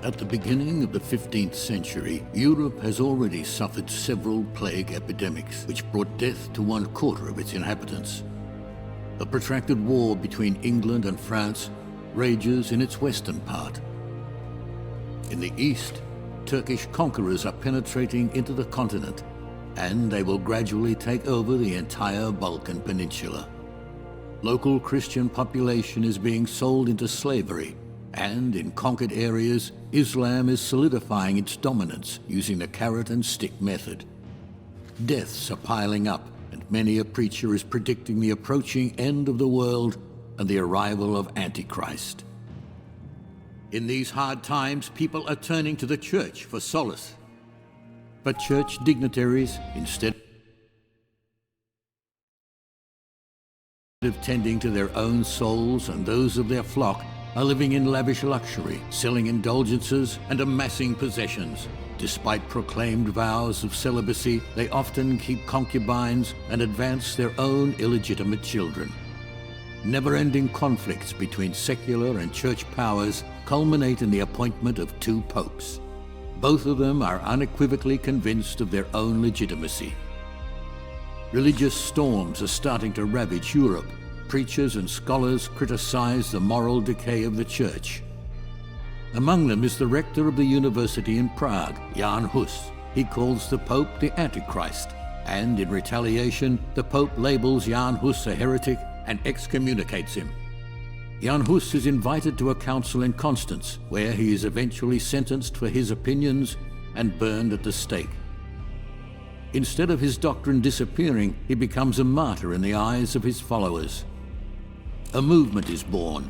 At the beginning of the 15th century, Europe has already suffered several plague epidemics, which brought death to 1/4 of its inhabitants. A protracted war between England and France rages in its western part. In the east, Turkish conquerors are penetrating into the continent, and they will gradually take over the entire Balkan Peninsula. Local Christian population is being sold into slavery, and in conquered areas, Islam is solidifying its dominance using the carrot and stick method. Deaths are piling up, and many a preacher is predicting the approaching end of the world and the arrival of Antichrist. In these hard times, people are turning to the church for solace. But church dignitaries, instead of tending to their own souls and those of their flock, are living in lavish luxury, selling indulgences and amassing possessions. Despite proclaimed vows of celibacy, they often keep concubines and advance their own illegitimate children. Never-ending conflicts between secular and church powers culminate in the appointment of 2 popes. Both of them are unequivocally convinced of their own legitimacy. Religious storms are starting to ravage Europe. Preachers and scholars criticize the moral decay of the church. Among them is the rector of the university in Prague, Jan Hus. He calls the Pope the Antichrist, and in retaliation, the Pope labels Jan Hus a heretic and excommunicates him. Jan Hus is invited to a council in Constance, where he is eventually sentenced for his opinions and burned at the stake. Instead of his doctrine disappearing, he becomes a martyr in the eyes of his followers. A movement is born,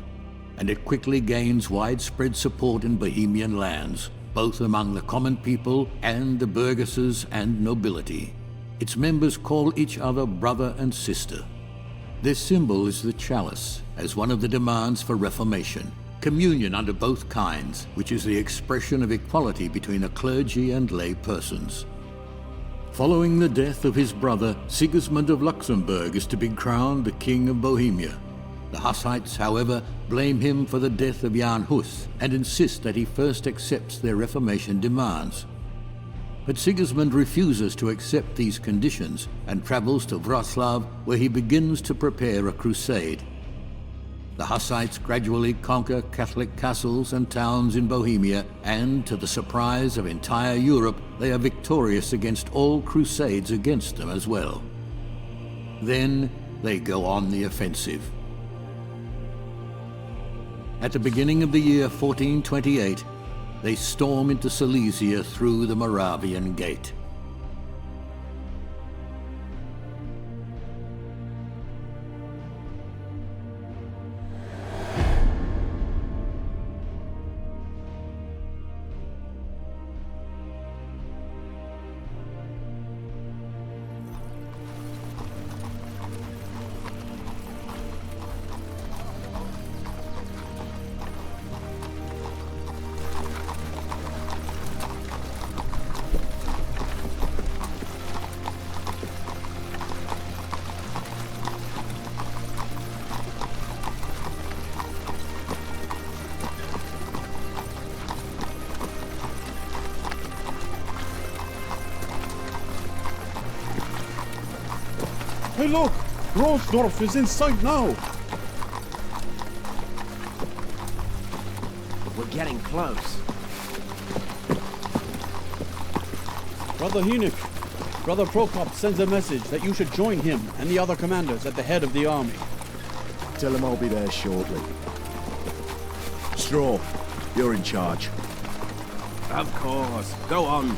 and it quickly gains widespread support in Bohemian lands, both among the common people and the burgesses and nobility. Its members call each other brother and sister. This symbol is the chalice, as one of the demands for Reformation, communion under both kinds, which is the expression of equality between the clergy and lay persons. Following the death of his brother, Sigismund of Luxembourg is to be crowned the King of Bohemia. The Hussites, however, blame him for the death of Jan Hus and insist that he first accepts their Reformation demands. But Sigismund refuses to accept these conditions and travels to Wrocław, where he begins to prepare a crusade. The Hussites gradually conquer Catholic castles and towns in Bohemia, and to the surprise of entire Europe, they are victorious against all crusades against them as well. Then they go on the offensive. At the beginning of the year 1428, they storm into Silesia through the Moravian Gate. Hey look! Großdorf is in sight now! We're getting close. Brother Hynek, Brother Prokop sends a message that you should join him and the other commanders at the head of the army. Tell him I'll be there shortly. Straw, you're in charge. Of course. Go on.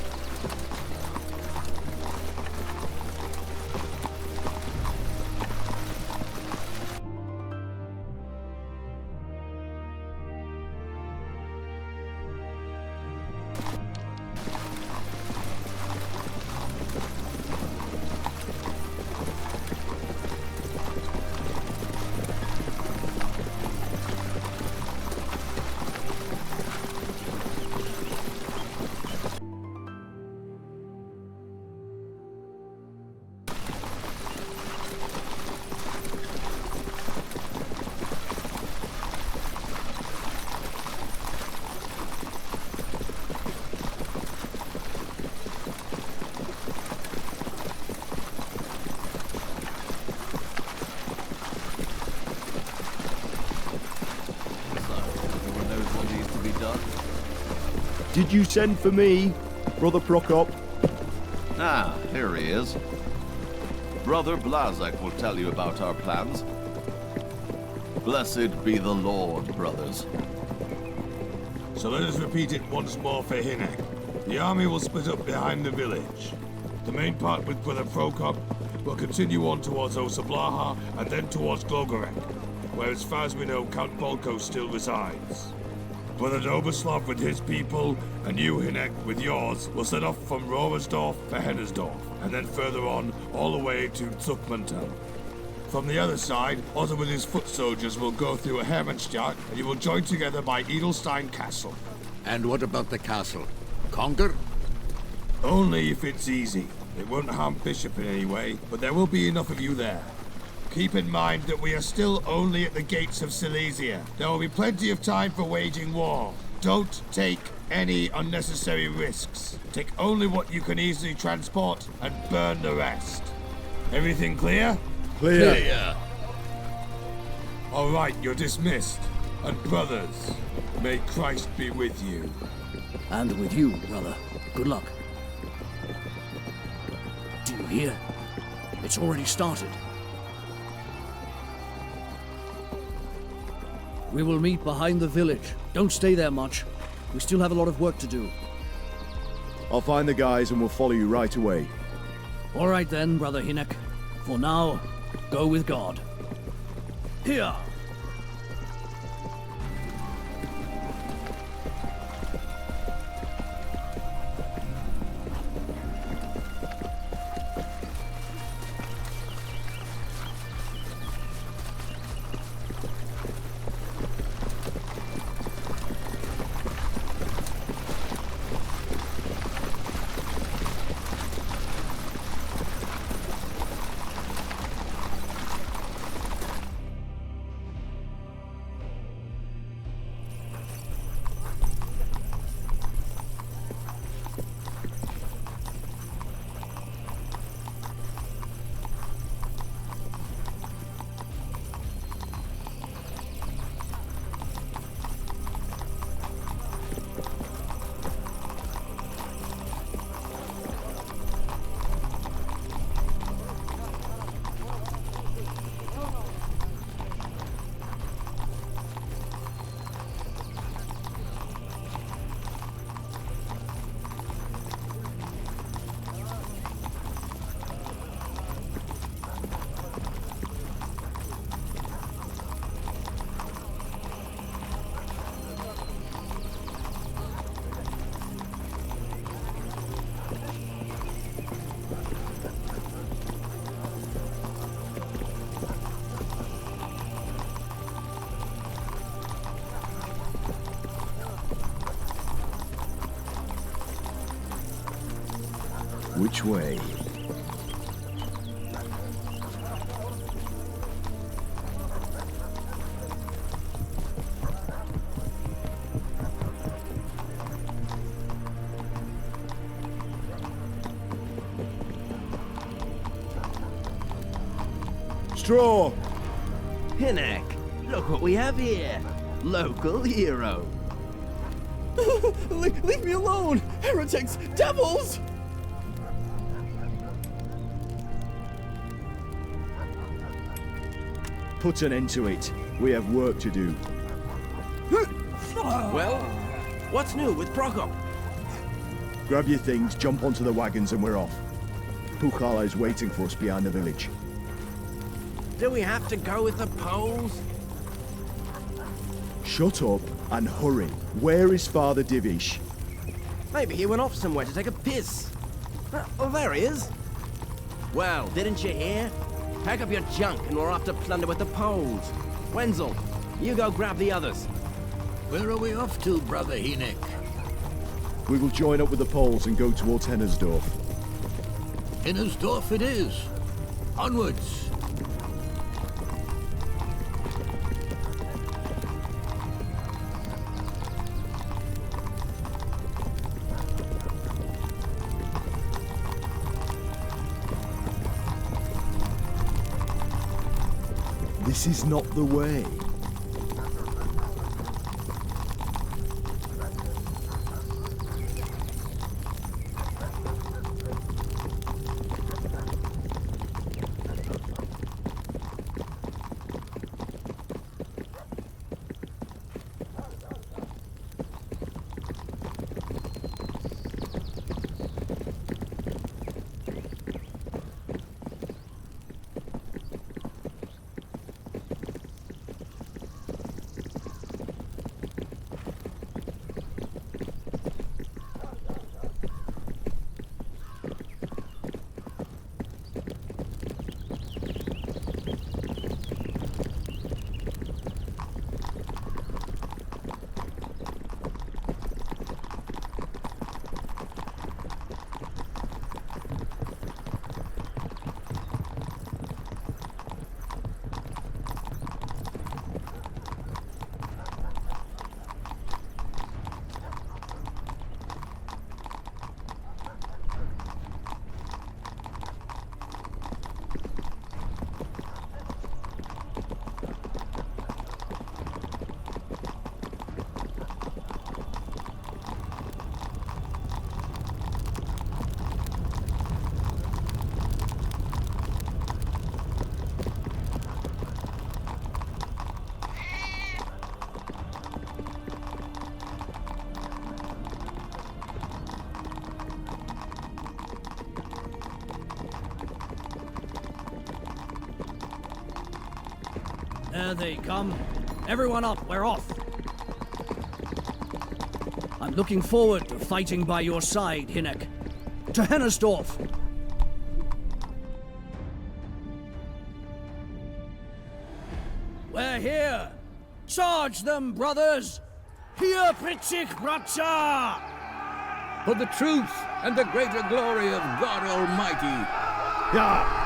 Did you send for me, Brother Prokop? Ah, here he is. Brother Blazek will tell you about our plans. Blessed be the Lord, brothers. So let us repeat it once more for Hinek. The army will split up behind the village. The main part with Brother Prokop will continue on towards Osablaha and then towards Glogorek, where as far as we know Count Bolko still resides. Brother Doberslav with his people, and you, Hinek, with yours, will set off from Rohrersdorf for Hennersdorf, and then further on, all the way to Zuckmantel. From the other side, Otto with his foot soldiers will go through a Hermannstadt, and you will join together by Edelstein Castle. And what about the castle? Conquer? Only if it's easy. It won't harm Bishop in any way, but there will be enough of you there. Keep in mind that we are still only at the gates of Silesia. There will be plenty of time for waging war. Don't take any unnecessary risks. Take only what you can easily transport and burn the rest. Everything clear? Clear. All right, you're dismissed. And brothers, may Christ be with you. And with you, brother. Good luck. Do you hear? It's already started. We will meet behind the village. Don't stay there much. We still have a lot of work to do. I'll find the guys and we'll follow you right away. All right then, Brother Hinek. For now, go with God. Here! Which way? Straw! Hinek, look what we have here. Local hero. Leave me alone! Heretics! Devils! Put an end to it. We have work to do. Well, what's new with Prokop? Grab your things, jump onto the wagons, and we're off. Pukala is waiting for us behind the village. Do we have to go with the Poles? Shut up and hurry. Where is Father Divish? Maybe he went off somewhere to take a piss. Oh, there he is. Well, didn't you hear? Pack up your junk and we're off to plunder with the Poles. Wenzel, you go grab the others. Where are we off to, Brother Hinek? We will join up with the Poles and go towards Hennersdorf. Hennersdorf it is. Onwards. This is not the way. There they come. Everyone up, we're off. I'm looking forward to fighting by your side, Hinek. To Hennersdorf. We're here. Charge them, brothers. Hier Pritzig, Bratscha! For the truth and the greater glory of God Almighty. Yeah.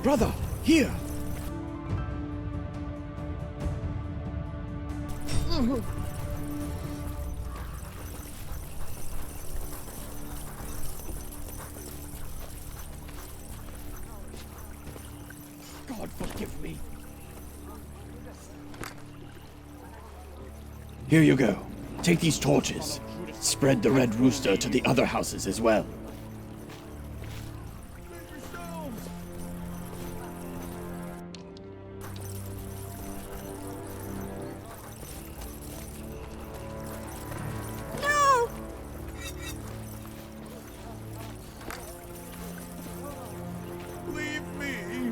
Brother, here! God forgive me. Here you go. Take these torches. Spread the red rooster to the other houses as well. Leave me.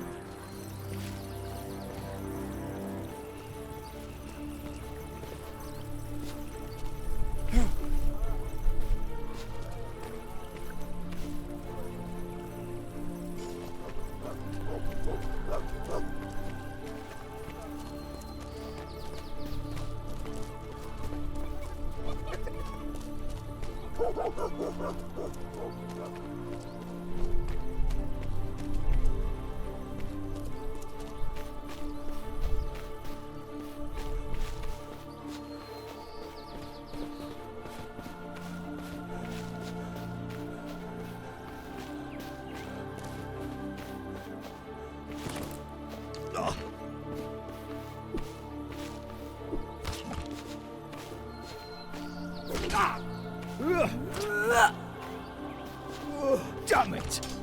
Damn it!